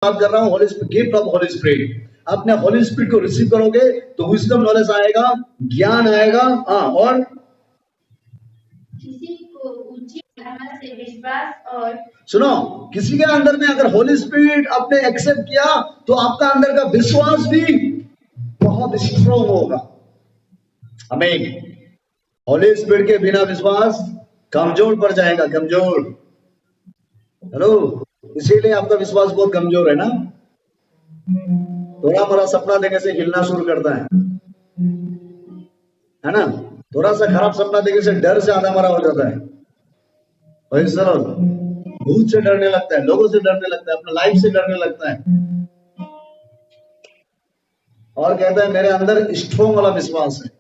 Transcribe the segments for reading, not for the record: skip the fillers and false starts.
बात कर रहा हूँ, Holi gift of Holi spirit. आपने होली स्पिरिट को रिसीव करोगे तो विजडम नॉलेज आएगा, ज्ञान आएगा। हाँ, और किसी को उचित आत्मा से विश्वास और सुनो, किसी के अंदर में अगर होली स्पिरिट आपने एक्सेप्ट किया तो आपका अंदर का विश्वास भी बहुत स्ट्रोंग होगा। हमें होली स्पिरिट के बिना विश्वास कमजोर पड़ जाएगा, कमजोर। हेलो, इसीलिए आपका विश्वास बहुत कमजोर है ना। थोड़ा मोड़ा सपना देखने से हिलना शुरू करता है ना। थोड़ा सा खराब सपना देखने से डर से आधा मरा हो जाता है। वही सर, भूत से डरने लगता है, लोगों से डरने लगता है, अपना लाइफ से डरने लगता है, और कहता है मेरे अंदर स्ट्रोंग वाला विश्वास है।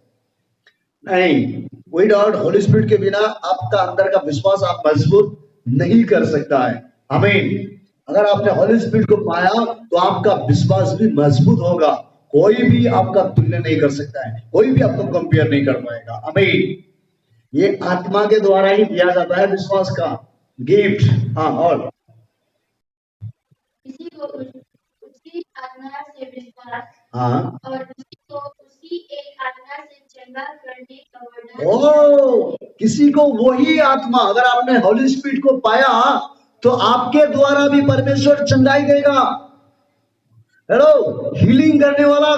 नहीं, विदाउट होली स्पिरिट के बिना आपका अंदर का विश्वास आप मजबूत नहीं कर सकता है। आमीन। अगर आपने होली स्पिरिट को पाया तो आपका विश्वास भी मजबूत होगा। कोई भी आपका तुल्य नहीं कर सकता है, कोई भी आपको कंपेयर नहीं कर पाएगा। आमीन। ये आत्मा के द्वारा ही दिया जाता है विश्वास का गिफ्ट। हाँ, और किसी को उसी आत्मा से विश्वास हाँ, और किसी को उसी एक आत्मा से चंगा करने का वरदान। किसी को वही आत्मा, अगर आपने होली स्पिरिट को पाया तो आपके द्वारा भी परमेश्वर चंगाई देगा। हेलो, हीलिंग करने वाला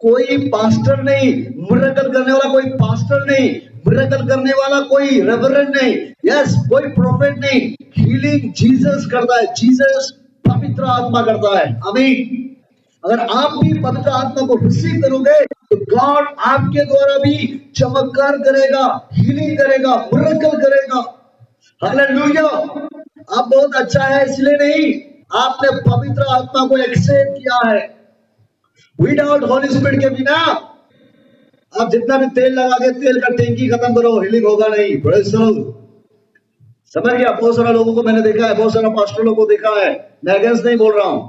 कोई पास्टर नहीं, मिरेकल करने वाला कोई पास्टर नहीं, मिरेकल करने वाला कोई रेवरेंड नहीं, यस, कोई प्रोफेट नहीं। हीलिंग जीसस करता है, जीसस पवित्र आत्मा करता है। आमीन। अगर आप भी पवित्र आत्मा को रिसीव करोगे तो गॉड आपके द्वारा भी चमत्कार करेगा, हीलिंग करेगा, मिरेकल करेगा। हालेलुया। आप बहुत अच्छा है इसलिए नहीं, आपने पवित्र आत्मा को एक्सेप्ट किया है। विदाउट होली स्पिरिट के बिना आप जितना भी तेल लगा के तेल का टैंकी खत्म करो, हीलिंग होगा नहीं। Praise the Lord. समझ गया? बहुत सारा लोगों को मैंने देखा है, बहुत सारा पास्टरों को देखा है, मैं अगेंस्ट नहीं बोल रहा हूं।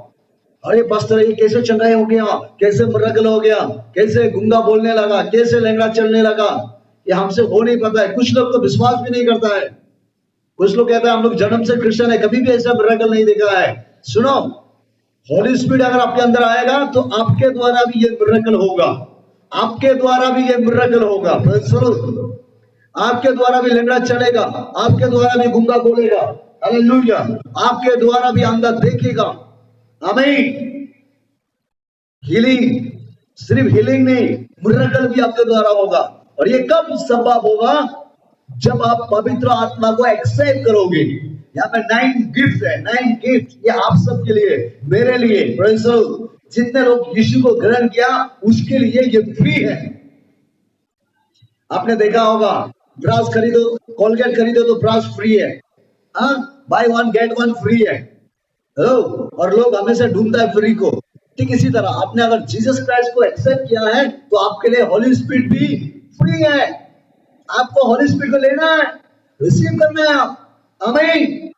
अरे पास्टर ये कैसे चंगाई हो गया, कैसे मिरेकल हो गया, कैसे गूंगा बोलने लगा, कैसे लंगड़ा चलने लगा, ये हमसे हो नहीं पाता है। कुछ लोग तो विश्वास भी नहीं करता है। कुछ लोग कहते हैं हम लोग जन्म से क्रिश्चियन है, कभी भी ऐसा मिरेकल नहीं देखा है। सुनो, होली स्पिरिट अगर आपके अंदर आएगा तो आपके द्वारा भी ये मिरेकल होगा, आपके द्वारा भी ये मिरेकल होगा। आपके द्वारा भी लंगड़ा चलेगा, आपके द्वारा भी गूंगा बोलेगा। हालेलुया। आपके द्वारा भी अंधा देखेगा। आमीन। हीलिंग, सिर्फ हीलिंग नहीं, मिरेकल भी आपके द्वारा होगा। और ये कब संभव होगा? जब आप पवित्र आत्मा को एक्सेप्ट करोगे। यहाँ पे 9 गिफ्ट है, 9 गिफ्ट, ये आप सबके लिए, मेरे लिए। Praise the Lord. जितने लोग यीशु को ग्रहण किया उसके लिए ये फ्री है। आपने देखा होगा, ब्रश खरीदो, कोलगेट खरीदो तो ब्रश फ्री है, हाँ, बाय 1 गेट 1 फ्री है। हेलो, और लोग हमेशा ढूंढता है फ्री को। ठीक इसी तरह आपने अगर जीसस क्राइस्ट को एक्सेप्ट किया है तो आपके लिए होली स्पिरिट भी फ्री है। आपको होली स्पिरिट को लेना है, रिसीव करना है आप। आमीन।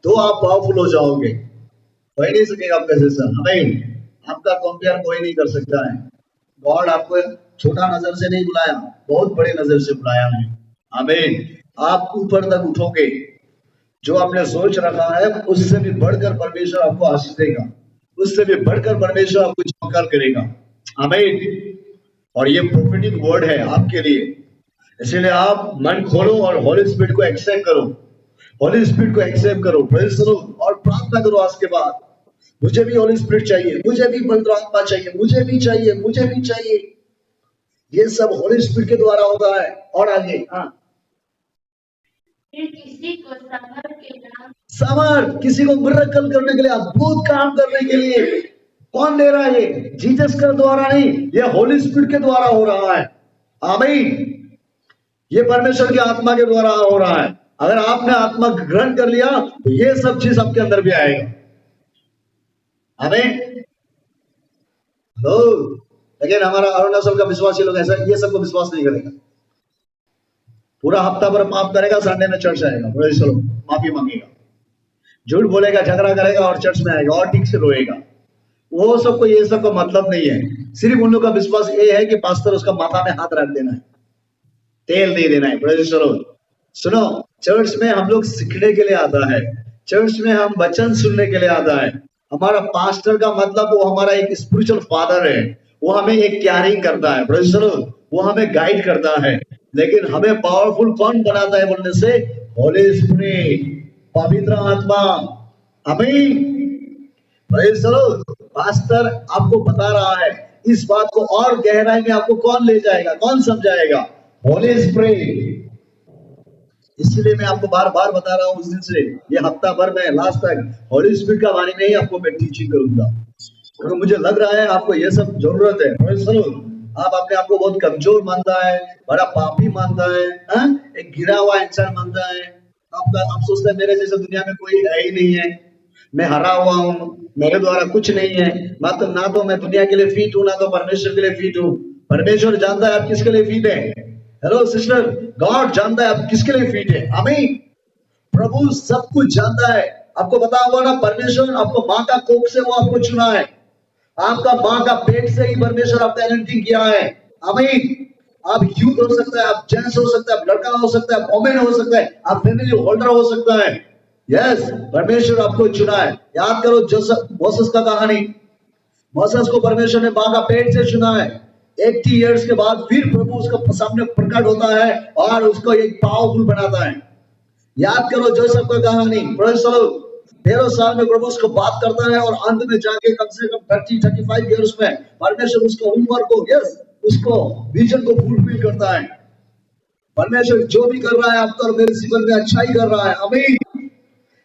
तो आप पावरफुल हो जाओगे, कोई नहीं सकेगा आपका जैसा। आमीन। आपका कंपेयर कोई नहीं कर सकता है। गॉड आपको छोटा नजर से नहीं बुलाया, बहुत बड़े नजर से बुलाया है। आमीन। आप ऊपर तक उठोगे, जो आपने सोच रखा है उससे भी बढ़कर परमेश्वर आपको आशीष देगा, उससे भी बढ़कर परमेश्वर आपको चमत्कार करेगा। आमीन। और ये प्रोफेटिक वर्ड है आपके लिए, इसीलिए आप मन खोलो और होली स्पिरिट को एक्सेप्ट करो, होली स्पिरिट को एक्सेप्ट करो। Praise the Lord. और प्रार्थना करो आज के बाद, मुझे भी होली स्पिरिट चाहिए, मुझे भी पवित्र आत्मा चाहिए, मुझे भी चाहिए, मुझे भी चाहिए। ये सब होली स्पिरिट के द्वारा होता है। और आगे, हाँ, फिर किसी को समर्थ के नाम, समर्थ, किसी को मिरेकल करने के लिए, अद्भुत काम करने के लिए कौन दे रहा है? ये जीसस के द्वारा नहीं, ये होली स्पिरिट के द्वारा हो रहा है। आमीन। ये परमेश्वर की आत्मा के द्वारा हो रहा है। अगर आपने आत्मा ग्रहण कर लिया तो ये सब चीज आपके अंदर भी आएगा। आमीन। लो, लेकिन हमारा अरुणाचल का विश्वासी लोग ऐसा ये सबको विश्वास नहीं करेगा। पूरा हफ्ता भर पाप करेगा, संडे में चर्च आएगा, चलो माफी मांगेगा, झूठ बोलेगा, झगड़ा करेगा और चर्च में आएगा और ठीक से रोएगा। वो सबको ये सब का मतलब नहीं है। सिर्फ उन लोग का विश्वास ये है कि पास्टर उसका माथा में हाथ रख देना है, तेल दे देना है। Praise the Lord. सुनो, चर्च में हम लोग सीखने के लिए आता है, चर्च में हम वचन सुनने के लिए आता है, हमारा पास्टर का मतलब वो हमारा एक स्पिरिचुअल फादर है, वो हमें एक कैरिंग करता है, प्रेज़ द लॉर्ड, वो हमें गाइड करता है। लेकिन हमें पावरफुल कौन बनाता है बोलने से, होली स्पिरिट, पवित्र आत्मा। आमीन, प्रेज़ द लॉर्ड। पास्टर आपको बता रहा है, इस बात को और गहराई में आपको कौन ले जाएगा, कौन समझाएगा, होली स्पिरिट। इसलिए मैं आपको बार बार बता रहा हूं, उस दिन से ये हफ्ता भर में लास्ट तक हॉली स्पिरिट का बारे में ही आपको मैं टीचिंग करूंगा, क्योंकि मुझे लग रहा है आपको ये सब जरूरत है। Praise the Lord। आप अपने आप को बहुत कमजोर मानता है, बड़ा पापी मानता है, हाँ? एक गिरा हुआ इंसान मानता है। आप सोचते हैं मेरे जैसे दुनिया में कोई है ही नहीं है, मैं हरा हुआ हूँ, मेरे द्वारा कुछ नहीं है, मतलब ना तो मैं दुनिया के लिए फिट हूँ, ना तो परमेश्वर के लिए फिट हूँ। परमेश्वर जानता है आप किसके लिए फिट है। हेलो सिस्टर, गॉड जानता है आप किसके लिए फिट है। आमीन। प्रभु सब कुछ जानता है। आपको पता होगा ना, परमेश्वर आपको माँ का कोख से वो आपको चुना है, आपका माँ का पेट से ही परमेश्वर आपका एनर्जी किया है। आमीन। आप यूथ हो सकता है, आप जेंट्स हो सकता है, आप लड़का हो सकता है, आप वोमेन हो सकता है, आप फैमिली होल्डर हो सकता है। यस, परमेश्वर आपको चुना है। याद करो जोसेफ, मोसेस का कहानी। मोसेस को परमेश्वर ने माँ का पेट से चुना है। 80 इयर्स के बाद फिर प्रभु उसका सामने प्रकट होता है और उसको एक पावरफुल बनाता है। याद करो जोसेफ का कहानी। Praise the Lord. 13 साल में प्रभु उसको बात करता है और अंत में जाके कम से कम 30-35 इयर्स में परमेश्वर उसको उम्र को, यस, उसको विजन को फुलफिल करता है। परमेश्वर जो भी कर रहा है आपका और मेरे जीवन में अच्छा ही कर रहा है। आमीन।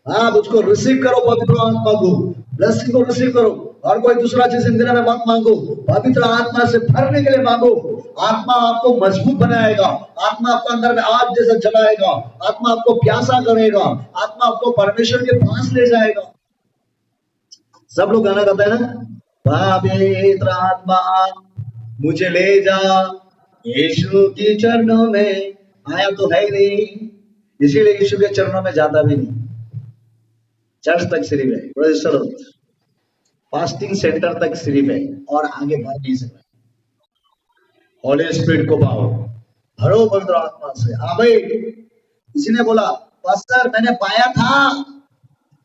आप उसको रिसीव करो, पवित्र आत्मा को, ब्लेसिंग को रिसीव करो, और कोई दूसरा चीज जिंदगी में मत मांगो, पवित्र आत्मा से भरने के लिए मांगो। आत्मा आपको मजबूत बनाएगा, आत्मा आपको अंदर में आग जैसा जलाएगा, आत्मा आपको प्यासा करेगा, आत्मा आपको परमेश्वर के पास ले जाएगा। सब लोग गाना गाते हैं ना, पवित्र आत्मा मुझे ले जा यीशु के चरणों में। आया तो है ही नहीं, इसीलिए यीशु के चरणों में जाता भी नहीं, चर्च तक सिर्फ है, praise the Lord, fasting centre तक सिर्फ है, और आगे बढ़ नहीं सकता। होली स्पिरिट को पाओ, भरो पवित्र आत्मा से। आमीन। किसी ने बोला, पास्टर मैंने पाया था,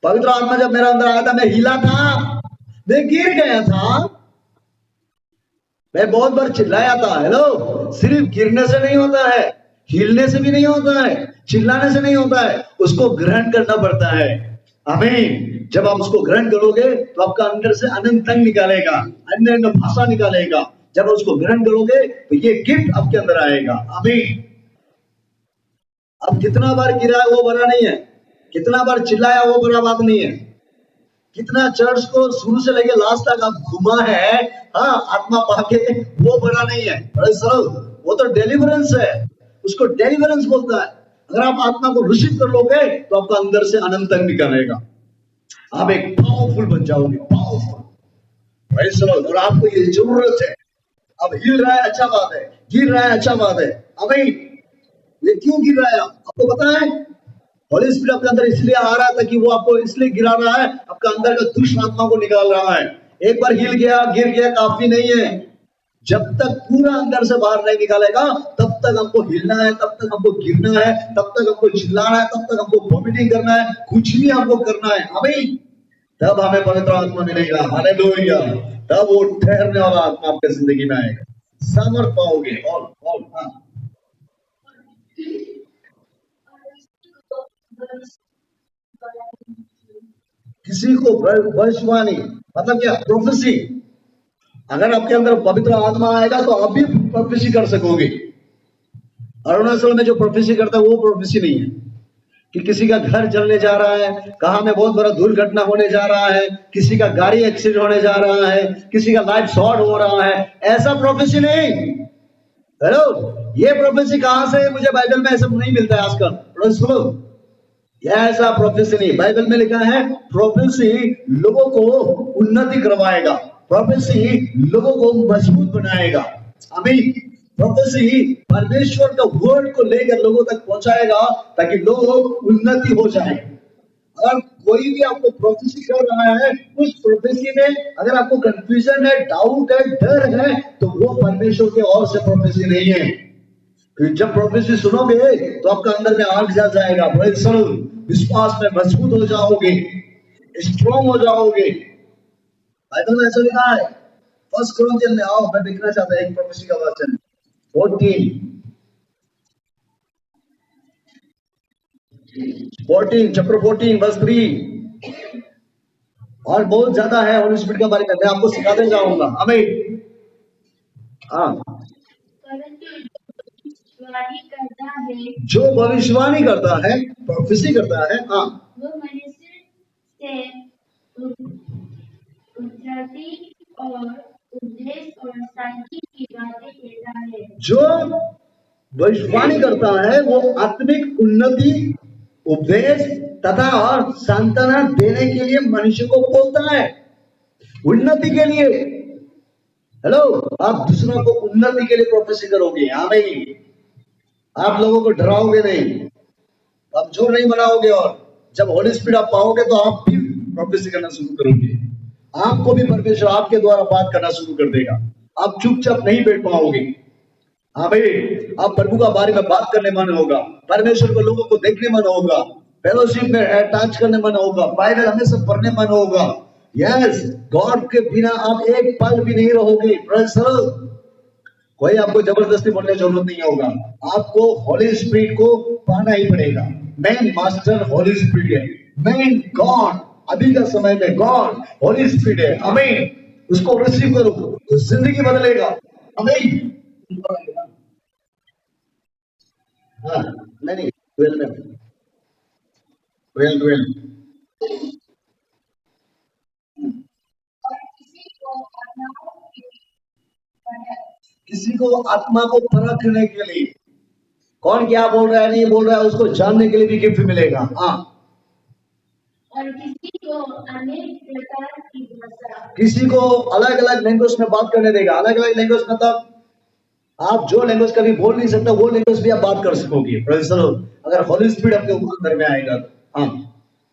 पवित्र आत्मा जब मेरा अंदर आया था, मैं हिला था, मैं गिर गया था, मैं बहुत बार चिल्लाया था। हेलो, सिर्फ गिरने से नहीं होता है, हिलने से भी नहीं होता है, चिल्लाने से नहीं होता है, उसको ग्रहण करना पड़ता है। आमीन। जब आप उसको ग्रहण करोगे तो आपका अंदर से अनंत तंग निकालेगा, अन्य भाषा निकालेगा। जब उसको ग्रहण करोगे तो ये गिफ्ट आपके अंदर आएगा। आमीन। अब कितना बार गिरा है वो बड़ा नहीं है, कितना बार चिल्लाया वो बड़ा बात नहीं है, कितना चर्च को शुरू से लेके लास्ट तक आप घुमा है, हाँ, आत्मा पाके, वो बड़ा नहीं है। वो तो डिलीवरेंस है, उसको डिलीवरेंस बोलता है। अगर आप आत्मा को रिसीव कर लोगे तो आपका अंदर से अनंत तक निकलेगा, आप एक पावरफुल बन जाओगे, पावरफुल। और आपको ये जरूरत है। अब हिल रहा है अच्छा बात है, गिर रहा है अच्छा बात है। अभी ये क्यों गिर रहा है आपको पता है? होली स्पिरिट आपके अंदर इसलिए आ रहा था कि वो आपको इसलिए गिरा रहा है, आपका अंदर का दुष्ट आत्मा को निकाल रहा है। एक बार हिल गया, गिर गया, काफी नहीं है। जब तक पूरा अंदर से बाहर नहीं निकालेगा तब तक हमको हिलना है, तब तक हमको गिरना है, तब तक हमको चिल्लाना है, तब तक हमको वॉमिटिंग करना है, कुछ भी हमको करना है। आमीन। तब हमें पवित्र आत्मा मिलेगा। हालेलुया। तब वो ठहरने वाला आत्मा आपके जिंदगी में आएगा, समर्थ पाओगे। और हाँ, किसी को भविष्यवाणी मतलब क्या, प्रोफेसी। अगर आपके अंदर पवित्र आत्मा आएगा तो आप भी प्रोफेसी कर सकोगे। अरुणाचल में जो प्रोफेसी करता है वो प्रोफेसी नहीं है कि किसी का घर जलने जा रहा है, कहाँ में बहुत बड़ा दुर्घटना होने जा रहा है, किसी का गाड़ी एक्सीडेंट होने जा रहा है, किसी का लाइफ शॉर्ट हो रहा है, ऐसा प्रोफेसी नहीं। हेलो, ये प्रोफेसी कहां से है? मुझे बाइबल में ऐसा नहीं मिलता है आजकल। सुनो, ऐसा प्रोफेसी नहीं, बाइबल में लिखा है प्रोफेसी लोगों को उन्नति करवाएगा, प्रोफेसी लोगों को मजबूत बनाएगा। आमीन। प्रोफेसी परमेश्वर का वर्ड को लेकर लोगों तक पहुंचाएगा ताकि लोग उन्नति हो जाए। अगर कोई भी आपको प्रोफेसी कर रहा है, उस प्रोफेसी में अगर आपको कंफ्यूजन है, डाउट है, डर है, तो वो परमेश्वर के ओर से प्रोफेसी नहीं है। जब प्रोफेसी सुनोगे तो आपका अंदर में आग जा जाएगा, विश्वास में मजबूत हो जाओगे, स्ट्रॉन्ग हो जाओगे। बाइबल में ऐसा लिखा है। फर्स्ट कोरिन्थियन में आओ, मैं देखना चाहता हूं एक प्रोफेसी का वचन 14 चैप्टर 14 वर्स 3। और बहुत ज्यादा है होली स्पिरिट के बारे में, मैं आपको सिखाते जाऊंगा। आमीन। हाँ, परंतु भविष्यवाणी करता है, जो भविष्यवाणी करता है, प्रोफेसी करता है, हाँ, वो मनुष्य से उन्नति और उपदेश और शांति की बातें कहता है। जो भविष्यवाणी करता है वो आत्मिक उन्नति, उपदेश तथा और सांत्वना देने के लिए मनुष्य को बोलता है, उन्नति के लिए। हेलो, आप दूसरों को उन्नति के लिए प्रोफेसी करोगे। आमीन। आप लोगों को डराओगे नहीं, आप जोर नहीं बनाओगे, और जब होली स्पिरिट आप पाओगे तो आप भी प्रोफेसी करना शुरू करोगे। आपको भी परमेश्वर आपके द्वारा बात करना शुरू कर देगा। आप चुपचाप नहीं बैठ पाओगे। हाँ भाई, आप प्रभु का बारे में बात करने मन होगा, परमेश्वर को लोगों को देखने मन होगा, फेलोशिप में अटैच करने मन होगा, बाइबल हमेशा पढ़ने मन होगा। यस, गॉड के बिना आप एक पल भी नहीं रहोगे। Praise the Lord. कोई आपको जबरदस्ती बोलने की जरूरत नहीं होगा, आपको होली स्पिरिट को पाना ही पड़ेगा। मेन मास्टर होली स्पिरिट है, मेन गॉड अभी का समय में गॉड होली स्पिरिट है। आमीन। उसको रिसीव करो तो जिंदगी बदलेगा। आमीन। हाँ, नहीं 12 में 12 और किसी को आत्मा को परखने के लिए, कौन क्या बोल रहा है नहीं बोल रहा है उसको जानने के लिए भी गिफ्ट मिलेगा। हाँ, और किसी को अनेक प्रकार की भाषा, किसी को अलग अलग लैंग्वेज में बात करने देगा। अलग अलग लैंग्वेज मतलब आप जो लैंग्वेज कभी बोल नहीं सकते वो लैंग्वेज भी आप बात कर सकोगे। Praise the Lord. अगर होली स्पिरिट आपके अंदर में आएगा तो। हाँ,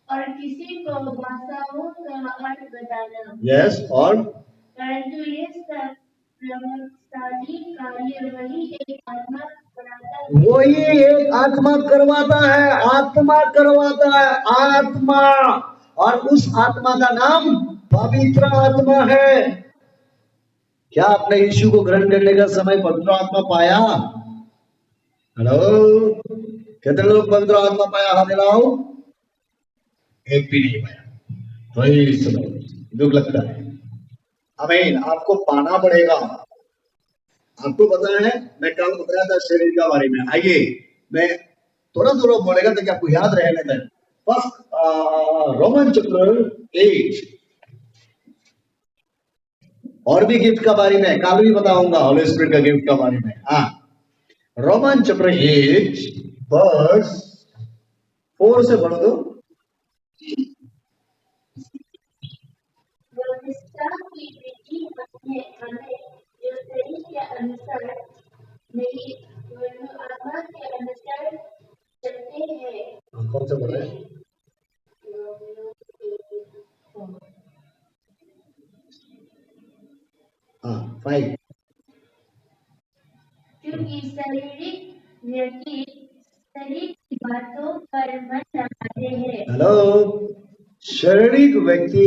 और किसी को भाषाओं का अर्थ बताना। यस, और परंतु ये सब प्रभावशाली कार्य वही एक आत्मा कराता है। वही एक आत्मा करवाता है, आत्मा करवाता है, आत्मा। और उस आत्मा का नाम पवित्र आत्मा है। क्या आपने यीशु को ग्रहण करने का समय पवित्र आत्मा पाया? हेलो, कितने लोग पवित्र आत्मा पाया? हाथ हिलाओ। एक भी नहीं पाया। Praise the Lord। दुख लगता है। आमीन। आपको पाना पड़ेगा। आपको पता है, मैं कल बताया था शरीर के बारे में। आइए, मैं थोड़ा थोड़ा बोलेगा ताकि आपको याद रहने दें। फर्स्ट रोमन चैप्टर 8, और भी गिफ्ट का बारे में कल भी बताऊंगा, होली स्पिरिट का गिफ्ट का बारे में। हाँ, रोमन चैप्टर 8 वर्स 4 से पढ़ दो। व्यवस्था की विधि हमें जो शरीर के अनुसार नहीं वरन आत्मा के अनुसार चलते हैं। कौन सा बोल रहे हैं? हाँ, 5। क्योंकि शारीरिक व्यक्ति शरीर की बातों पर मन लगाते हैं। हेलो, शारीरिक व्यक्ति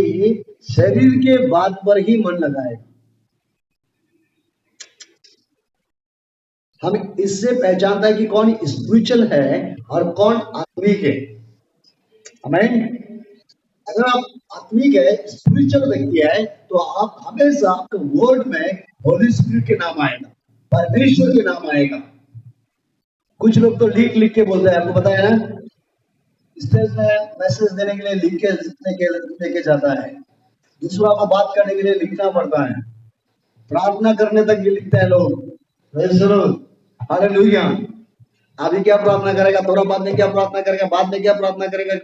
शरीर के बात पर ही मन लगाएगा। हम इससे पहचानता है कि कौन स्पिरिचुअल है और कौन आत्मिक है। आमीन। अगर आप आत्मिक है, स्पिरिचुअल व्यक्ति है, तो आप हमेशा आपके वर्ड में होली स्पिरिट के नाम आएगा, परमेश्वर के नाम आएगा। कुछ लोग तो लिख लिख के बोलते हैं, आपको पता है ना, स्टेज में मैसेज देने के लिए लिख के लेके जाता है, दूसरों को बात करने के लिए लिखना पड़ता है, प्रार्थना करने तक भी लिखते हैं लोग। Praise the Lord. हालेलुया। अभी क्या प्रार्थना करेगा, थोड़ा बाद में क्या प्रार्थना करेगा, बाद में क्या प्रार्थना करेगा,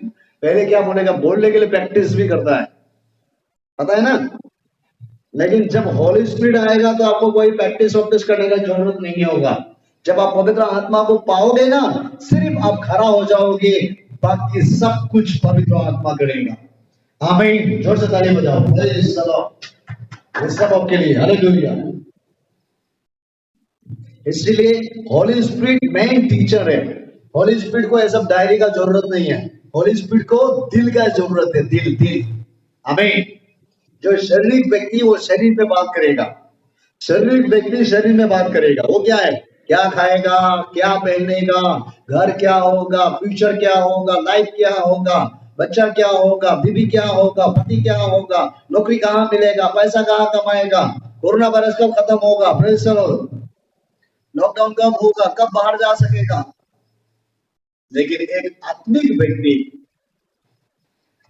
पहले क्या बोलेगा, बोलने के लिए प्रैक्टिस भी करता है, पता है ना। लेकिन जब होली स्पिरिट आएगा तो आपको कोई प्रैक्टिस वैक्टिस करने का जरूरत नहीं होगा। जब आप पवित्र आत्मा को पाओगे ना, सिर्फ आप खड़ा हो जाओगे, बाकी सब कुछ पवित्र आत्मा करेगा। आमीन। जोर से ताली बजाओ। Praise the Lord. ये सब आपके लिए। हालेलुया। इसलिए होली स्पिरिट मेन टीचर है। होली स्पिरिट को ऐसा डायरी का जरूरत नहीं है, होली स्पिरिट को दिल का जरूरत है, दिल दिल। आमीन। जो शारीरिक व्यक्ति वो शरीर में बात करेगा, शारीरिक व्यक्ति शरीर में बात करेगा। वो क्या है, क्या खाएगा, क्या पहनेगा, घर क्या होगा, फ्यूचर क्या होगा, लाइफ क्या होगा, बच्चा क्या होगा, बीवी क्या होगा, पति क्या होगा, नौकरी कहाँ मिलेगा, पैसा कहाँ कमाएगा, कोरोना वायरस कब खत्म होगा, प्रेज़ द लॉर्ड, लॉकडाउन कब होगा, कब बाहर जा सकेगा। लेकिन एक आत्मिक व्यक्ति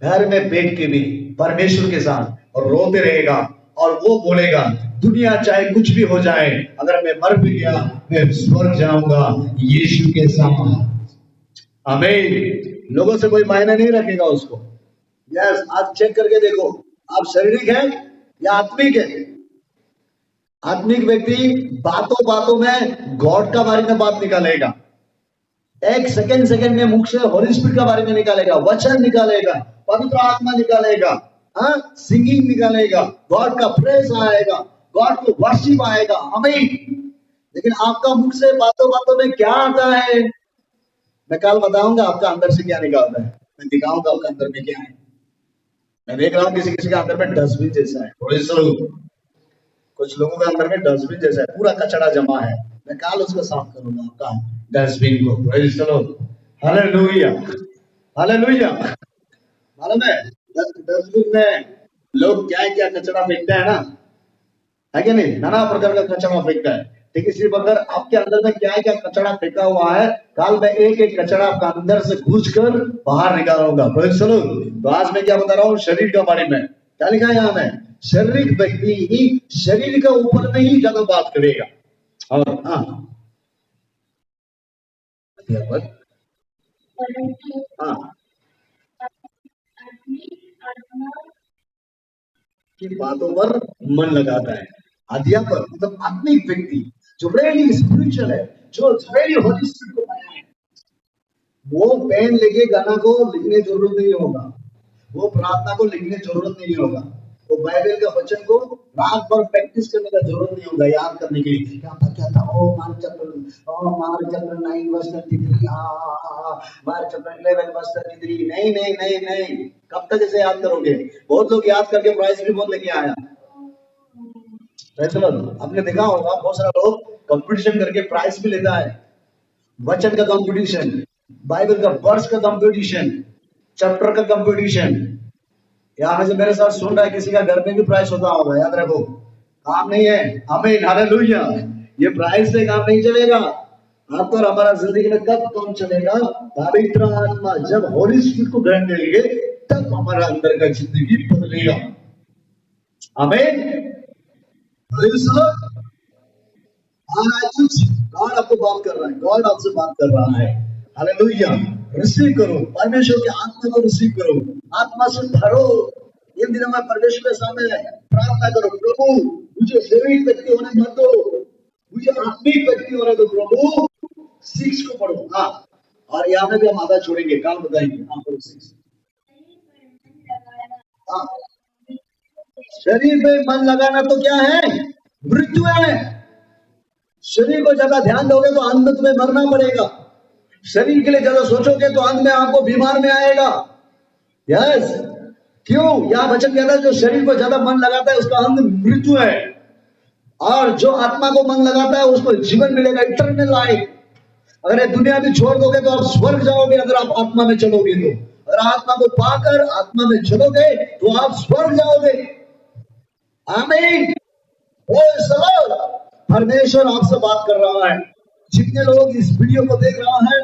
घर में बैठ के भी परमेश्वर के साथ और रोते रहेगा और वो बोलेगा, दुनिया चाहे कुछ भी हो जाए, अगर मैं मर भी गया मैं स्वर्ग जाऊंगा यीशु के साथ। आमीन। लोगों से कोई मायने नहीं रखेगा उसको। यस, आप चेक करके देखो, आप शारीरिक है या आत्मिक है। आत्मिक व्यक्ति बातों बातों में गॉड का बारे में बात निकालेगा, एक सेकंड सेकंड में मुख से होली स्पिरिट का बारे में निकालेगा, वचन निकालेगा, पवित्र आत्मा निकालेगा, हाँ, सिंगिंग निकालेगा, गॉड का प्रेज आएगा, गॉड को वर्शिप आएगा। आमीन। लेकिन आपका मुख से बातों बातों में क्या आता है, मैं कल बताऊंगा आपका अंदर से क्या निकालता है, मैं दिखाऊंगा आपका अंदर में क्या है। मैं देख रहा हूँ किसी किसी का अंदर में डस्टबिन जैसा है, कुछ लोगों के अंदर में डस्टबिन जैसा है, पूरा कचरा जमा है। मैं कल उसको साफ करूंगा आपका डस्टबिन को। Praise the Lord, hallelujah, hallelujah. मालूम है डस्टबिन में लोग क्या क्या कचरा फेंकते हैं ना, है कि नहीं, नाना प्रकार का कचरा फेंकता है। ठीक इसी प्रकार आपके अंदर में क्या क्या कचरा फेंका हुआ है, कल मैं एक एक कचरा आपका अंदर से घुस कर बाहर निकालूंगा। Praise the Lord. तो आज मैं क्या बता रहा हूँ, शरीर के बारे में। क्या लिखा है यहाँ में, शारीरिक व्यक्ति ही शरीर के ऊपर में ही ज्यादा बात करेगा। और हाँ, परंतु हाँ, आत्मिक आत्मा की बातों पर मन लगाता है। अध्यापक मतलब आत्मिक व्यक्ति जो रियली स्पिरिचुअल है, जो रियली होली स्पिरिट को पाया है, वो पेन लेके गाना को लिखने जरूरत नहीं होगा, वो प्रार्थना को लिखने जरूरत नहीं होगा, वो बाइबल के वचन को रात भर प्रैक्टिस करने का जरूरत नहीं होगा, याद करने के लिए। क्या था, ओ Mark chapter 9 verse 33, Mark chapter 11 verse 33। नहीं नहीं नहीं नहीं, कब तक इसे याद करोगे? बहुत लोग याद करके प्राइज भी बहुत लेके आया। आपने देखा होगा बहुत सारा लोग कंपटीशन करके प्राइज भी लेता है, वचन का कंपटीशन, बाइबल का वर्स का कंपटीशन, चैप्टर का कंपटीशन। यहाँ से मेरे साथ सुन रहा है, किसी का घर में भी प्राइस होता होगा, याद रखो, काम नहीं है। आमीन, हालेलुया। ये प्राइस से काम नहीं चलेगा। आपको और हमारा जिंदगी में कब काम चलेगा, पवित्र आत्मा जब होली स्पिरिट को ग्रहण करेंगे तब हमारा अंदर का जिंदगी बदलेगा। आमीन। गॉड आपको बात कर रहा है, गॉड आपसे बात कर रहा है। हालेलुया। रिसीव करो, परमेश्वर की आत्मा को रिसीव करो, आत्मा से भरो। इन दिनों में परमेश्वर के सामने प्रार्थना करो, प्रभु मुझे शारीरिक व्यक्ति होने मत दो, मुझे आत्मिक व्यक्ति होने दो प्रभु। 6 को पढ़ो। हाँ, और यहाँ में भी हम आधा छोड़ेंगे, कल बताएंगे। हाँ, पढ़ो 6। हाँ, शरीर पे मन लगाना तो क्या है, मृत्यु है। शरीर को ज्यादा ध्यान दोगे तो अंत में तुम्हें मरना पड़ेगा। शरीर के लिए ज्यादा सोचोगे तो अंत में आपको बीमार में आएगा। यस, क्यों? यह वचन कहता है जो शरीर को ज्यादा मन लगाता है उसका अंत मृत्यु है, और जो आत्मा को मन लगाता है उसको जीवन मिलेगा, इटर्नल लाइफ। अगर ये दुनिया भी छोड़ दोगे तो आप स्वर्ग जाओगे, अगर आप आत्मा में चलोगे तो। अगर आत्मा को पाकर आत्मा में चलोगे तो आप स्वर्ग जाओगे। आमीन। परमेश्वर आपसे बात कर रहा है। जितने लोग इस वीडियो को देख रहा है,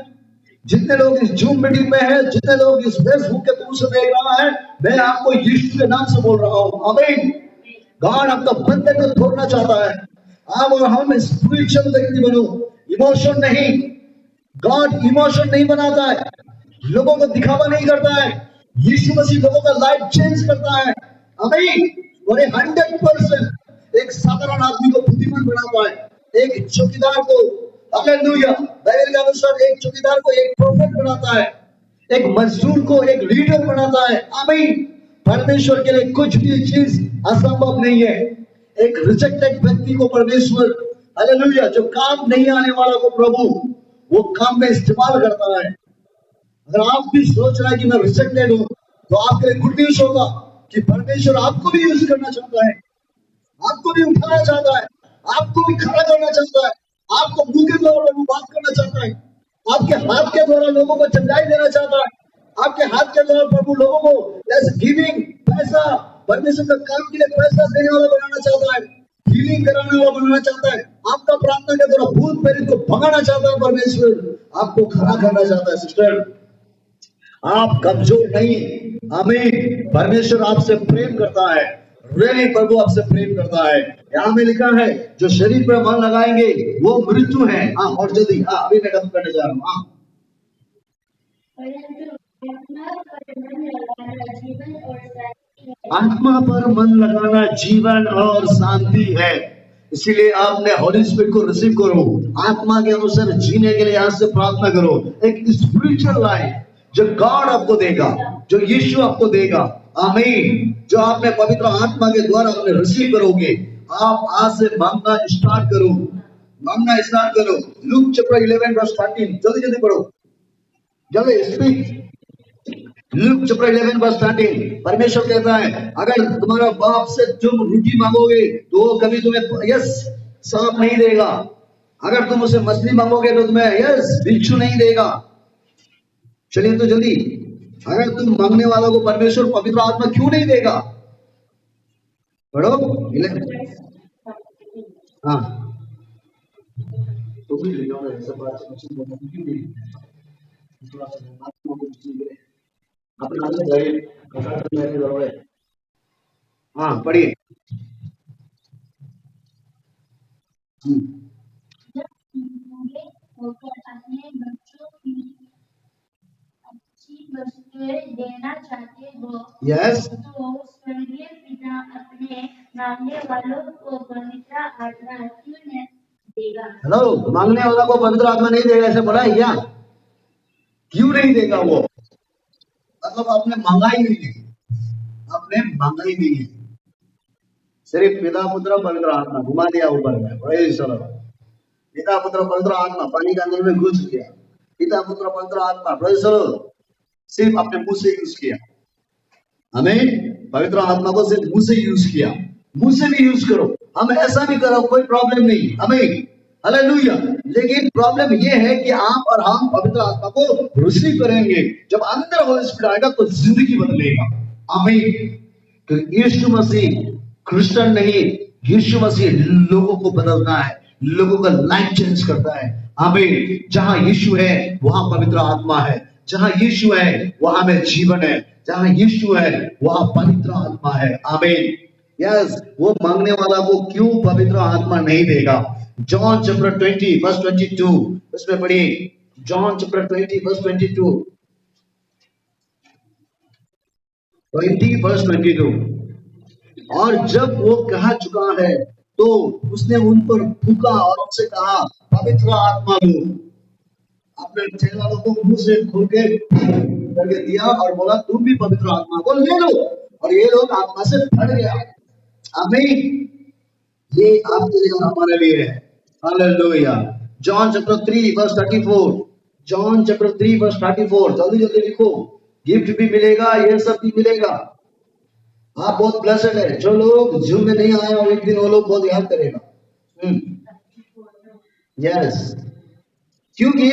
जितने लोग इस जूम मीटिंग में है, जितने लोग इस फेसबुक के थ्रू से देख रहा है, मैं आपको यीशु के नाम से बोल रहा हूँ। आमीन। गॉड आपका बंधन को तोड़ना चाहता है। आप और हम स्पिरिचुअल व्यक्ति बनो, इमोशन नहीं। गॉड इमोशन नहीं बनाता है, लोगों को दिखावा नहीं करता है। यीशु मसीह लोगों का लाइफ चेंज करता है। आमीन। और 100% एक साधारण आदमी को बुद्धिमान बनाता है, एक चौकीदार को, हालेलुया, बाइबल के अनुसार एक चौकीदार को एक प्रोफेट बनाता है, एक मजदूर को एक लीडर बनाता है। आमीन। परमेश्वर के लिए कुछ भी चीज असंभव नहीं है। एक रिजेक्टेड व्यक्ति को परमेश्वर, हालेलुया, जो काम नहीं आने वाला को प्रभु वो काम में इस्तेमाल करता है। अगर आप भी सोच रहे हैं कि मैं रिजेक्टेड हूं तो आपके लिए गुड न्यूज होगा, कि परमेश्वर आपको भी यूज करना चाहता है, आपको भी उठाना चाहता है, आपको भी खड़ा करना चाहता है, आपको मुंह के द्वारा प्रभु बात करना चाहता है, आपके हाथ के द्वारा लोगों को चंगाई देना चाहता है, आपके हाथ के द्वारा प्रभु लोगों को एज गिविंग पैसा, परमेश्वर का काम के लिए पैसा देने वाला बनाना चाहता है, हीलिंग कराने वाला बनाना चाहता है, आपका प्रार्थना के द्वारा भूत प्रेरित को भगाना चाहता है, परमेश्वर आपको खड़ा करना चाहता है। सिस्टर, आप कमजोर नहीं, आमीन। परमेश्वर आपसे प्रेम करता है, रियली प्रभु आपसे प्रेम करता है। यहाँ में लिखा है जो शरीर पर मन लगाएंगे वो मृत्यु है। हाँ, और जल्दी, हाँ अभी मैं खत्म करने जा रहा हूँ। हाँ, आत्मा पर मन लगाना जीवन आत्मा पर मन लगाना जीवन और शांति है। और शांति है। इसीलिए आपने हॉली स्पिरिट को रिसीव करो, आत्मा के अनुसार जीने के लिए यहाँ से प्रार्थना करो। एक स्पिरिचुअल लाइफ जो गॉड आपको देगा, जो यीशु आपको देगा, आमीन। जो आपने पवित्र आत्मा के द्वारा आपने रिसीव करोगे, आप आज से मांगना स्टार्ट करो, मांगना स्टार्ट करो। लूक चैप्टर 11 वर्स 13, जल्दी जल्दी पढ़ो, जल्दी स्पीक। लूक चैप्टर 11 वर्स 13, परमेश्वर कहता है अगर तुम्हारा बाप से तुम रोटी मांगोगे तो वो कभी तुम्हें यस सांप नहीं देगा, अगर तुम उसे मछली मांगोगे तो तुम्हें यस बिच्छू नहीं देगा। चलिए तो जल्दी, अगर तुम मांगने वालों को परमेश्वर पवित्र आत्मा क्यों नहीं देगा? पढ़ो। हाँ, तो भी ले जाओ ऐसा बात क्यों नहीं? थोड़ा सा आत्मा को चाहिए अपने आगे जाइए, कथा करने की जरूरत है। हाँ पढ़िए। जब बूढ़े होकर अपने बच्चों की अच्छी वस्तुएं देना चाहते हो यस, तो स्वर्गीय पिता अपने मांगने वालों को पवित्र आत्मा क्यों नहीं देगा? हेलो, मांगने वाला को पवित्र आत्मा नहीं देगा ऐसे बोला है क्या? क्यों नहीं देगा वो? मतलब आपने मांगा ही नहीं है, आपने मांगा ही नहीं है, सिर्फ पिता पुत्र पवित्र आत्मा घुमा दिया ऊपर में। Praise the Lord. पिता पुत्र पवित्र आत्मा पानी के अंदर में घुस गया, पिता पुत्र पवित्र आत्मा, प्रेज़ द लॉर्ड, सिर्फ अपने मुंह से यूज किया। हमें पवित्र आत्मा को सिर्फ मुंह से यूज किया, मुंह से भी यूज करो, हम ऐसा भी करो, कोई प्रॉब्लम नहीं। हमें हालेलुया। लेकिन प्रॉब्लम ये है कि आप और हम पवित्र आत्मा को रिसीव करेंगे, जब अंदर होली स्पिरिट आएगा तो जिंदगी बदलेगा। आमीन। तो यीशु मसीह क्रिश्चियन नहीं, यीशु मसीह लोगों को बदलता है, लोगों का लाइफ चेंज करता है। आमीन। जहां यीशु है वहां पवित्र आत्मा है, जहां यीशु है वहां में जीवन है, जहां यीशु है वहां पवित्र आत्मा है। आमीन। यस, वो मांगने वाला को क्यों पवित्र आत्मा नहीं देगा? जॉन चैप्टर 20 वर्स 22, उसमें पढ़िए। John chapter 20 verse 22, 20 verse 22। और जब वो कहा चुका है तो उसने उन पर फूंका और उनसे कहा पवित्र आत्मा लो। अपने चेले वालों को मुंह से खोल के करके दिया और बोला तुम भी पवित्र आत्मा को ले लो, और ये लोग आत्मा से भर गया। आमीन। ये आपके लिए और हमारे लिए है। Hallelujah. John chapter 3 verse 34, John chapter 3 verse 34, जल्दी जल्दी लिखो। गिफ्ट भी मिलेगा, ये सब भी मिलेगा। आप बहुत ब्लेस्ड है। जो लोग जूम में नहीं आए और एक दिन वो लोग बहुत याद करेगा। यस, क्योंकि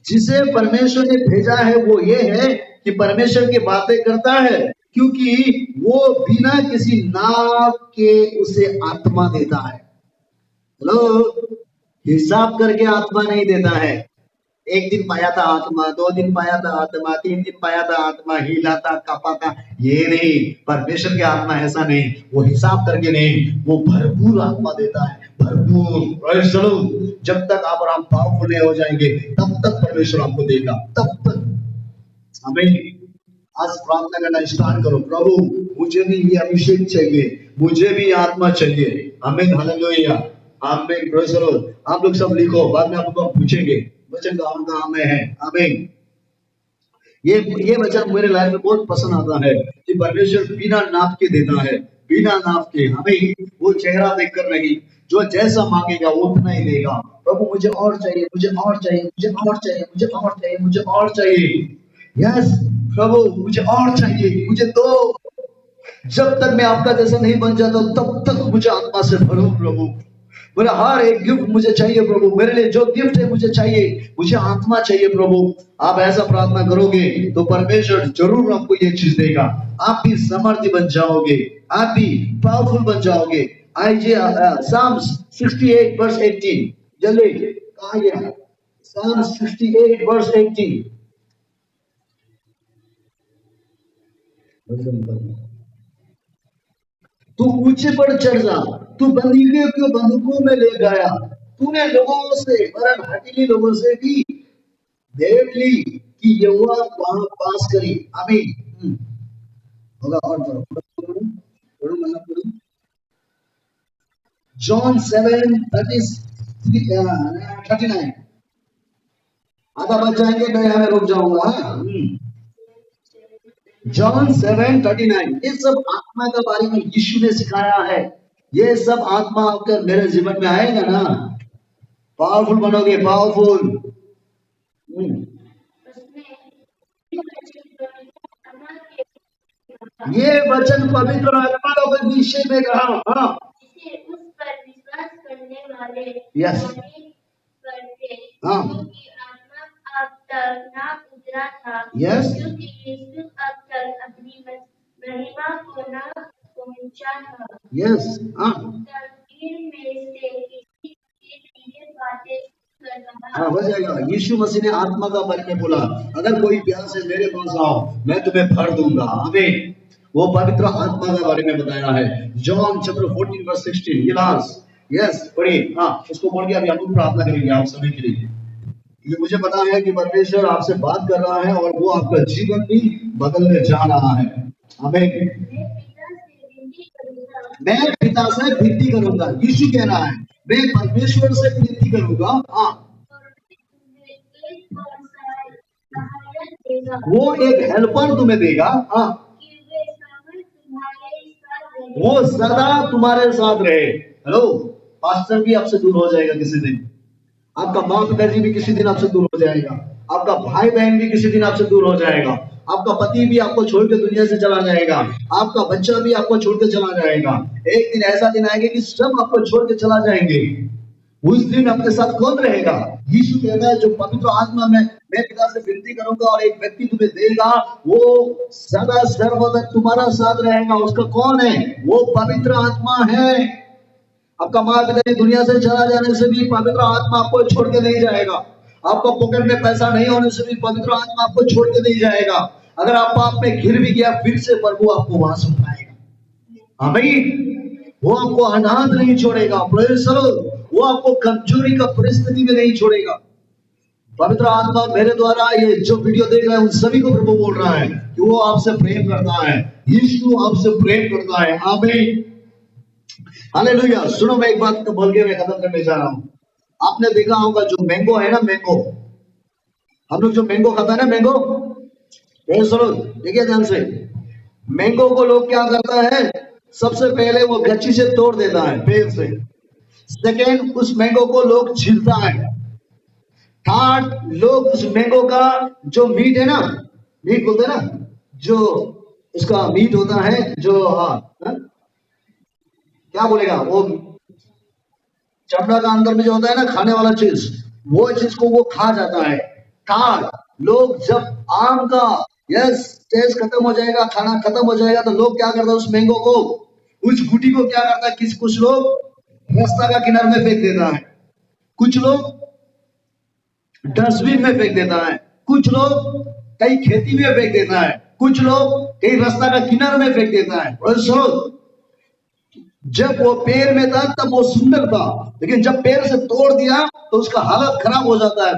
जिसे परमेश्वर ने भेजा है वो ये है कि परमेश्वर की बातें करता है, क्योंकि वो बिना किसी नाप के उसे आत्मा देता है। हेलो, हिसाब करके आत्मा नहीं देता है। एक दिन पाया था आत्मा, 2 दिन पाया था आत्मा, 3 दिन पाया था आत्मा, हिला था, कापा था, ये नहीं। परमेश्वर की आत्मा ऐसा नहीं, वो हिसाब करके नहीं, वो भरपूर आत्मा देता है, भरपूर। Praise the Lord. जब तक आप और हम पावरफुल नहीं हो जाएंगे तब तक परमेश्वर आपको देगा, तब तक। हमें आज प्रार्थना करना स्टार्ट करो, प्रभु मुझे भी ये अभिषेक चाहिए, मुझे भी आत्मा चाहिए। आमीन। हालेलुया। आमीन। Praise the Lord. आप लोग सब लिखो, बाद में आपको पूछेंगे वचन कहाँ में है। आमीन। ये वचन मेरे लाइफ में बहुत पसंद आता है कि परमेश्वर बिना नाप के देता है, बिना नाप के। हमें वो चेहरा देखकर नहीं, जो जैसा मांगेगा वो उतना ही देगा। प्रभु मुझे और चाहिए, मुझे और चाहिए, मुझे और चाहिए, मुझे और चाहिए, मुझे और चाहिए। यस प्रभु मुझे और चाहिए, मुझे दो। जब तक मैं आपका जैसा नहीं बन जाता तब तक मुझे आत्मा से भरो प्रभु। मेरा हर एक गिफ्ट मुझे चाहिए प्रभु, मेरे लिए जो गिफ्ट है मुझे चाहिए, मुझे आत्मा चाहिए प्रभु। आप ऐसा प्रार्थना करोगे तो परमेश्वर जरूर आपको ये चीज देगा। आप भी समर्थी बन जाओगे, आप भी पावरफुल बन जाओगे। Psalms 68 verse 18, जल्दी कहाँ गया? Psalms 68 verse 18। तू ऊंचे पर चढ़ जा, तू बंदीयों को बंदूकों में ले गया, तूने लोगों से वरन हठीली लोगों से भी भेंट ली कि यहोवा वहां पास करी। आमीन। होगा और पढ़ो पढ़ो पढ़ो मतलब पढ़ो। जॉन 7:39। आधा बच जाएंगे मैं यहाँ में रुक जाऊंगा। जॉन 7:39। ये सब आत्मा के बारे में यीशु ने सिखाया है। ये सब आत्मा आपके मेरे जीवन में आएगा ना, पावरफुल बनोगे, पावरफुल। ये वचन पवित्र आत्मा का विषय में कहा। हाँ, उस पर विश्वास करने वाले यस, हाँ, क्योंकि आत्मा अब तक ना उतरा था, यस, क्योंकि यीशु अब तक अपनी महिमा को ना पहुंचा था। यस, हाँ, तकदीर में से किसी की ये बातें कर रहा। हाँ, हो जाएगा। यीशु मसीह ने आत्मा का बारे में बोला, अगर कोई प्यास से मेरे पास आओ मैं तुम्हें भर दूंगा। आमीन। वो पवित्र आत्मा के बारे में बताया है। John chapter 14 verse 16। ये लास्ट, यस, पढ़िए। हाँ, उसको पढ़ के अभी हम लोग प्रार्थना करेंगे आप सभी के लिए। ये मुझे पता है कि परमेश्वर आपसे बात कर रहा है और वो आपका जीवन भी बदलने जा रहा है। आमीन। मैं पिता से विनती करूंगा, यीशु कह रहा है, मैं परमेश्वर से विनती करूंगा। हाँ, वो एक हेल्पर तुम्हें देगा। हाँ, वो सदा तुम्हारे साथ रहे। हेलो, पास्टर भी आपसे दूर हो जाएगा किसी दिन, आपका माँ पिताजी भी किसी दिन आपसे दूर हो जाएगा, आपका भाई बहन भी किसी दिन आपसे दूर हो जाएगा, आपका पति भी आपको छोड़ के दुनिया से चला जाएगा, आपका बच्चा भी आपको छोड़ के चला जाएगा। एक दिन ऐसा दिन आएगा कि सब आपको छोड़ के चला जाएंगे। उस दिन आपके साथ कौन रहेगा? यीशु कहता है, जो पवित्र आत्मा में मैं पिता से विनती करूंगा और एक व्यक्ति तुम्हें देगा, वो सदा सर्वदा तुम्हारा साथ रहेगा। उसका कौन है? वो पवित्र आत्मा है। आपका माँ पिता दुनिया से चला जाने से भी पवित्र आत्मा आपको छोड़ के नहीं जाएगा। आपका पॉकेट में पैसा नहीं होने से भी पवित्र आत्मा आपको छोड़ के नहीं जाएगा। अगर आप पाप में गिर भी गया, फिर से प्रभु आपको वहां से उठाएगा। आमीन। वो आपको अनाथ नहीं छोड़ेगा। Praise the Lord. वो आपको कमजोरी का परिस्थिति में नहीं छोड़ेगा। पवित्र आत्मा मेरे द्वारा ये जो वीडियो देख रहे हैं उन सभी को प्रभु बोल रहा है कि वो आपसे प्रेम करता है। यीशु आपसे प्रेम करता है। आमीन। हालेलुया। सुनो, मैं एक बात को बोल के मैं खत्म करने जा रहा हूँ। आपने देखा होगा जो मैंगो है ना, मैंगो, हम लोग जो मैंगो खाता है ना, मैंगो, देखिए ध्यान से, मैंगो को लोग क्या करता है, सबसे पहले वो गच्ची से तोड़ देता है, पेड़ से। सेकेंड, उस मैंगो को लोग छीलता है। थर्ड, लोग उस मैंगो का जो मीट है ना, मीट बोलते हैं ना, जो उसका मीट होता है, जो क्या बोलेगा वो, चमड़ा का अंदर में जो होता है ना खाने वाला चीज, वो चीज को वो खा जाता है। थर्ड, लोग जब आम का टेस्ट खत्म हो जाएगा, खाना खत्म हो जाएगा, तो लोग क्या करता है, उस मैंगो को, उस गुटी को क्या करता है, कुछ लोग रास्ता का किनारे में फेंक देता है, कुछ लोग डस्टबिन में फेंक देता है, कुछ लोग कहीं खेती में फेंक देता है, कुछ लोग कहीं रास्ता का किनारे में फेंक देता है। और सुनो, जब वो पेड़ में था तब वो सुंदर था, लेकिन जब पेड़ से तोड़ दिया तो उसका हालत खराब हो जाता है।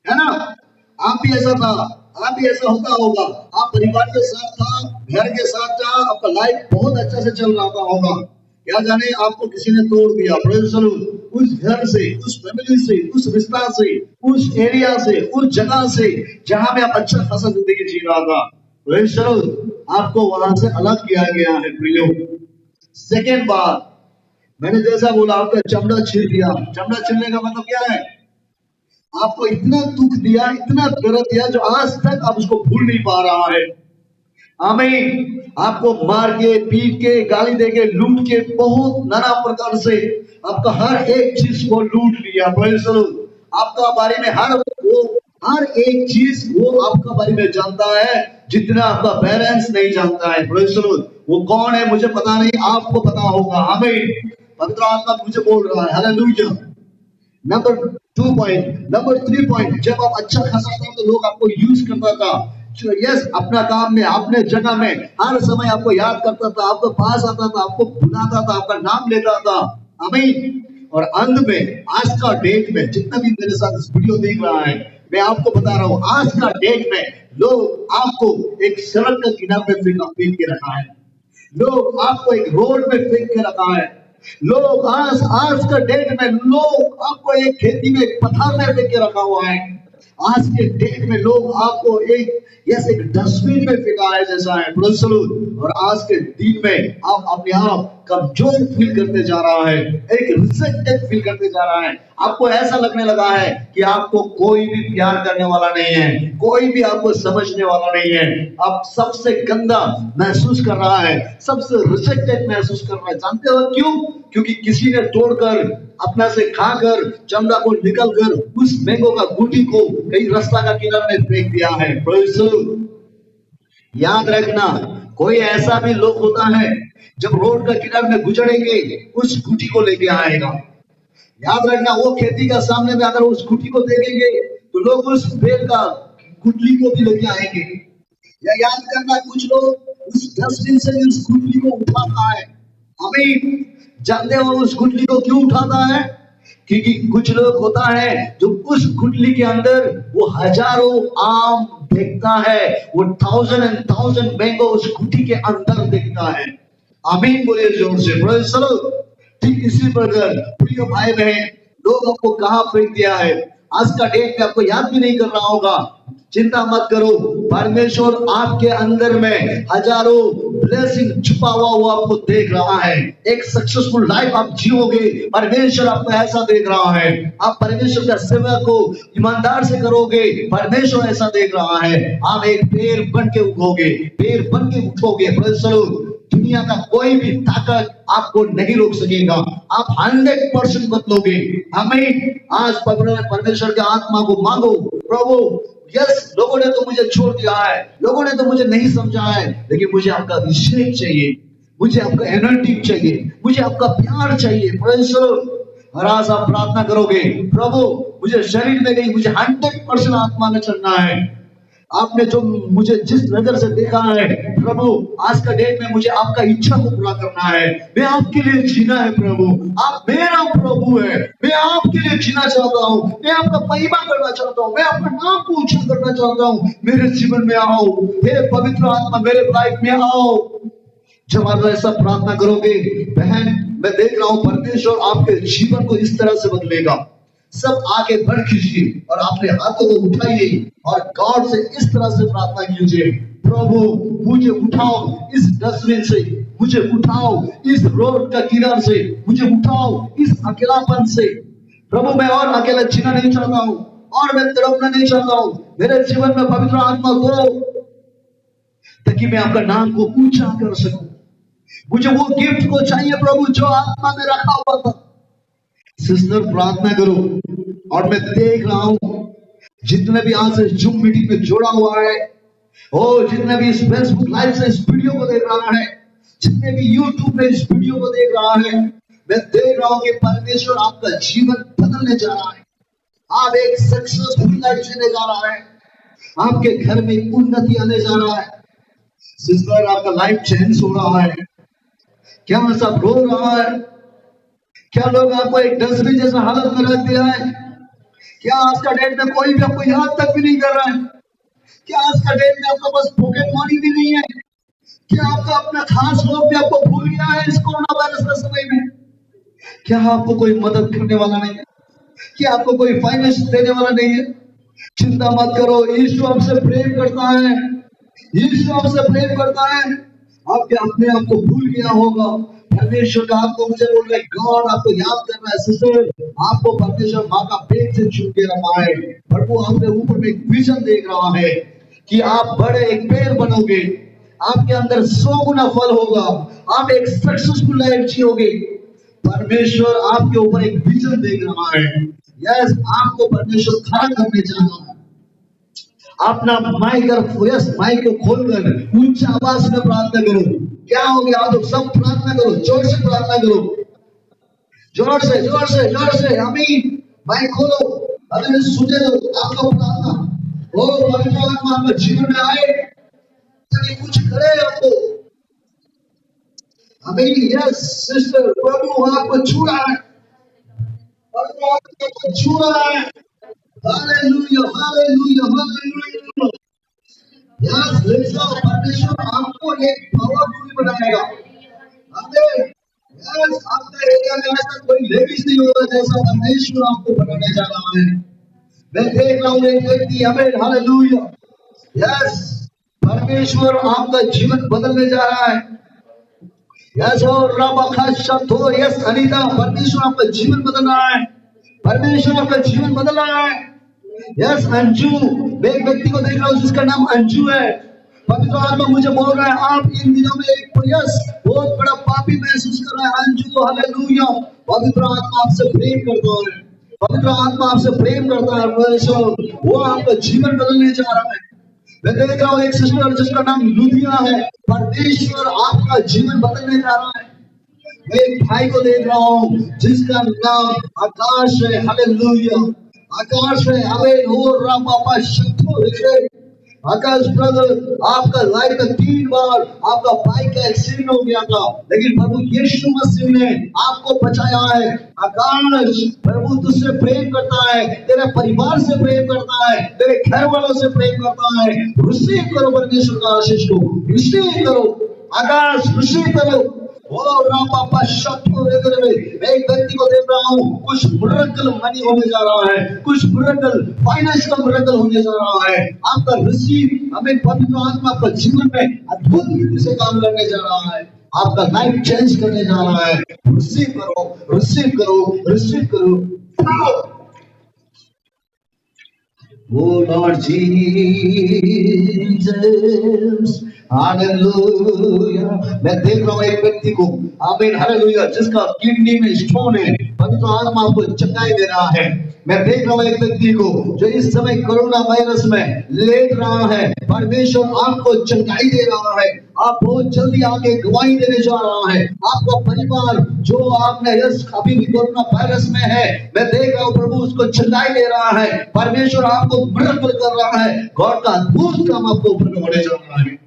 है ना? आप भी ऐसा था, आप भी ऐसा होता होगा। आप परिवार के साथ था, घर के साथ था, आपका लाइफ बहुत अच्छा से चल रहा होगा, क्या जाने आपको किसी ने तोड़ दिया। उस घर से, उस फैमिली से, उस रिश्ता से, उस एरिया से, उस जगह से जहां में आप अच्छा खासा जिंदगी जी रहा था, आपको वहां से अलग किया गया है प्रियो। सेकेंड बात, मैंने जैसा बोला, आपका चमड़ा छील दिया। चमड़ा छीलने का मतलब क्या है? आपको इतना दुख दिया, इतना दर्द दिया, जो आज तक आप उसको भूल नहीं पा रहा है। आमीन। आपको मार के, पीट के, गाली दे के, लूट के, बहुत नाना प्रकार से आपका हर एक चीज को लूट लिया। Praise the Lord। आपका बारे में हर एक चीज वो आपका बारे में जानता है, जितना आपका पेरेंट्स नहीं जानता है। Praise the Lord। वो कौन है मुझे पता नहीं, आपको पता होगा। आमीन। पवित्र आत्मा मुझे बोल रहा है। Hallelujah. Number 2 point, number 3 point, जब आप अच्छा खासा था तो लोग आपको यूज करता था। यस, अपना काम में, अपने जगह में, हर समय आपको याद करता था, आपको पास आता था, आपको बुलाता था, आपका नाम लेता था। आमीन। और अंत में आज का डेट में जितना भी मेरे साथ इस वीडियो देख रहा है, मैं आपको बता रहा हूँ, आज का डेट में लोग आपको एक सड़क के किनारे पे फेंक के रखा है। लोग आपको एक रोड में फेंक के रखा है। लोग आज आज का डेट में लोग आपको एक खेती में, एक पत्थर में फेंक के रखा हुआ है। आज के डेट में लोग आपको एक एक डस्टबिन में फेंका है जैसा है। Praise the Lord। और आज के दिन में आप अपने आप कमजोर फील करते जा रहा है, एक रिजेक्टेड फील करते जा रहा है। आपको ऐसा लगने लगा है कि आपको कोई भी प्यार करने वाला नहीं है, कोई भी आपको समझने वाला नहीं है। आप सबसे गंदा महसूस कर रहा है, सबसे रिजेक्टेड महसूस कर रहा है। जानते हो क्यों? क्योंकि किसी ने तोड़कर, अपना से खाकर, चमड़ा को निकल कर उस मैंगो का गुटी को कहीं रास्ता का किनारे में फेंक दिया है। Praise the Lord। याद रखना, कोई ऐसा भी लोग होता है जब रोड का किनारे में गुजरेंगे उस गुटी को लेके आएगा। याद रखना, वो खेती का सामने में अगर उस गुटी को देखेंगे तो लोग उस बेल का गुटली को भी लेके आएंगे। या याद करना, कुछ लोग उस डस्टबिन से उस गुटली को उठाता है। अभी जानते हो उस गुटली को क्यों उठाता है? क्योंकि कुछ लोग होता है जो उस गुटली के अंदर वो हजारों आम देखता है, वो 1000 मैंगो उस गुटी के अंदर देखता है। आमीन बोलिए जोर से। Praise the Lord। ठीक इसी प्रकार प्रिय भाई बहन, लोग आपको कहाँ फेंक दिया है, आज का डेट में आपको याद भी नहीं कर रहा होगा। चिंता मत करो, परमेश्वर आपके अंदर में हजारों ब्लेसिंग छुपा हुआ आपको देख रहा है। एक सक्सेसफुल लाइफ आप जियोगे, परमेश्वर आपको ऐसा देख रहा है। आप परमेश्वर का सेवा को ईमानदार से करोगे, परमेश्वर ऐसा देख रहा है। आप एक पेड़ बन के उगोगे, पेड़ बन के उठोगे। Praise the Lord। दुनिया का कोई भी ताकत आपको नहीं रोक सकेगा। आप 100% बदलोगे। हमें आज परमेश्वर के आत्मा को मांगो, प्रभु यस, लोगों ने तो मुझे छोड़ दिया है, लोगों ने तो मुझे नहीं समझा है, लेकिन मुझे आपका अभिषेक चाहिए, मुझे आपका एनर्जी चाहिए, मुझे आपका प्यार चाहिए। Praise the Lord। और आज आप प्रार्थना करोगे, प्रभु मुझे शरीर में नहीं, मुझे 100% आत्मा में चलना है। आपने जो मुझे जिस नजर से देखा है प्रभु, आज का डेट में मुझे आपका इच्छा को पूरा करना है। मैं आपके लिए जीना है प्रभु, आप मेरा प्रभु है। मैं आपके लिए जीना चाहता हूँ, मैं आपका महिमा करना चाहता हूँ, मैं आपका नाम को ऊंचा करना चाहता हूँ। मेरे जीवन में आओ, हे पवित्र आत्मा मेरे लाइफ में आओ। जब आप ऐसा प्रार्थना करोगे बहन, मैं देख रहा हूँ परमेश्वर आपके जीवन को इस तरह से बदलेगा। सब आगे बढ़ कीजिए और अपने हाथों को उठाइए और गॉड से इस तरह से प्रार्थना कीजिए, प्रभु मुझे उठाओ इस डस्टबिन से, मुझे उठाओ इस रोड का किनारे से, मुझे उठाओ इस अकेलापन से। प्रभु मैं और अकेला जीना नहीं चाहता हूँ, और मैं तड़पना नहीं चाहता हूँ। मेरे जीवन में पवित्र आत्मा दो, ताकि मैं आपका नाम को ऊंचा कर सकूं। मुझे वो गिफ्ट को चाहिए प्रभु जो आत्मा में रखा हुआ था। सिस्टर प्रार्थना करो। और मैं देख रहा हूं जितने भी आज से जूम मीटिंग में जोड़ा हुआ है, और जितने भी इस फेसबुक लाइव से इस वीडियो को देख रहा है, जितने भी यूट्यूब पे इस वीडियो को देख रहा है, मैं देख रहा हूं कि परमेश्वर आपका जीवन बदलने जा रहा है। आप एक सक्सेसफुल लाइफ जीने जा रहा है, आपके घर में उन्नति आने जा रहा है। सिस्टर आपका लाइफ चेंज हो रहा है। क्या सब रो रहा है? क्या लोग आपको एक डस्टबिन जैसा हालत में रख दिया है? क्या आज का डेट में कोई भी आपको याद तक भी नहीं कर रहा है? क्या आज का डेट में आपका बस पॉकेट मनी भी नहीं है? क्या आपका अपना खास लोग भी आपको भूल गया है इस कोरोना वायरस के समय में? क्या आपको कोई मदद करने वाला नहीं है? क्या आपको कोई फाइनेंस देने वाला नहीं है? चिंता मत करो, यीशु आपसे प्रेम करता है, यीशु आपसे प्रेम करता है। आपके अपने आप को भूल गया होगा, परमेश्वर का आपको मुझे बोल रहा है, गॉड आपको याद कर रहा है। सिस्टर आपको परमेश्वर माँ का पेट से चुन के रखा है। प्रभु आपके ऊपर में एक विजन देख रहा है कि आप बड़े एक पेड़ बनोगे, आपके अंदर 100 गुना फल होगा, आप एक सक्सेसफुल लाइफ जियोगे। परमेश्वर आपके ऊपर एक विजन देख रहा है। यस, आपको परमेश्वर खड़ा करने जा रहा है। अपना माइक को खोलकर ऊंची आवाज में प्रार्थना करो। क्या हो गया? आप लोग सब प्रार्थना करो, जोर से प्रार्थना करो, जोर से जोर से जोर से। आमीन। माइक खोलो, अगर सुने दो आपको प्रार्थना। ओ पवित्र आत्मा आपके जीवन में आए, ताकि कुछ करे आपको। आमीन। यस सिस्टर, प्रभु आपको छू रहा है, प्रभु आपको छू रहा है। Hallelujah hallelujah hallelujah. यस परमेश्वर आपको एक पावरफुल बनाएगा। आमीन। यस, आपका एरिया में ऐसा कोई लेडीज नहीं होगा जैसा परमेश्वर आपको बनाने जा रहा है। मैं देख रहा हूँ एक व्यक्ति, आमीन हालेलुया। यस, परमेश्वर आपका जीवन बदलने जा रहा है। यस, और रब यस अनीता, परमेश्वर आपका जीवन बदल रहा है, परमेश्वर आपका जीवन बदल रहा है। यस अंजू, मैं एक व्यक्ति को देख रहा हूँ जिसका नाम अंजू है। पवित्र आत्मा मुझे बोल रहा है आप इन दिनों में एक यस बहुत बड़ा पापी महसूस कर रहा है। अंजू हालेलुया, पवित्र आत्मा आपसे प्रेम करता है, पवित्र आत्मा आपसे प्रेम करता है। परमेश्वर वो आपका जीवन बदलने जा रहा है। मैं देख रहा हूँ एक सिस्टर जिसका नाम लुधिया है, परमेश्वर आपका जीवन बदलने जा रहा है। मैं एक भाई को देख रहा हूँ जिसका नाम आकाश है, हालेलुया, आकाश है। हमें हो रहा पापा शत्रु है। आकाश ब्रदर, आपका लाइफ में 3 बार आपका बाइक का एक्सीडेंट हो गया था, लेकिन प्रभु यीशु मसीह ने आपको बचाया है। आकाश, प्रभु तुझसे प्रेम करता है, तेरे परिवार से प्रेम करता है, तेरे घर वालों से प्रेम करता है। रिसीव करो परमेश्वर का आशीष को, रिसीव करो। आकाश रिसीव करो। ओ रापा शत्रु में एक व्यक्ति को देख रहा हूँ, कुछ मिरेकल मनी होने जा रहा है, कुछ मिरेकल फाइनेंस का मिरेकल होने जा रहा है। आपका रिसीव, हमें पवित्र आत्मा आपका जीवन में अद्भुत रीति से काम करने जा रहा है, आपका लाइफ चेंज करने जा रहा है। रिसीव करो रिसीव करो रिसीव करो। Oh Lord Jesus, hallelujah. मैं देख रहा हूँ एक व्यक्ति को, आमीन हालेलुया, जिसका किडनी में स्टोन है, पवित्र आत्मा आपको चंगाई दे रहा है। मैं देख रहा हूँ एक व्यक्ति को जो इस समय कोरोना वायरस में लेट रहा है, परमेश्वर आपको चंगाई दे रहा है। आप बहुत जल्दी आगे गवाही देने जा रहा है। आपका परिवार जो आपने यस अभी भी कोरोना वायरस में है, मैं देख रहा हूँ प्रभु उसको चंगाई दे रहा है। परमेश्वर आपको मिरेकल कर रहा है। गॉड का अद्भुत काम आपको ऊपर होने जा रहा है।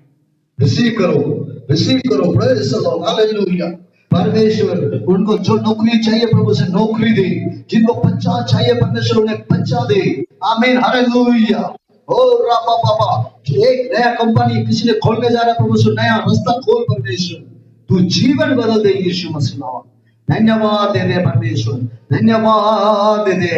रिसीव करो प्रेज द लॉर्ड, हालेलुया। परमेश्वर उनको जो नौकरी चाहिए प्रभु से नौकरी दे, जिनको बच्चा चाहिए परमेश्वर उन्हें बच्चा दे। आमीन हालेलुया। ओ रापा बाबा, एक नया कंपनी किसी ने खोलने जा रहा है, प्रभु से नया रास्ता खोल परमेश्वर, तू जीवन बदल दे यीशु मसीह नाम। धन्यवाद दे दे परमेश्वर, धन्यवाद दे दे।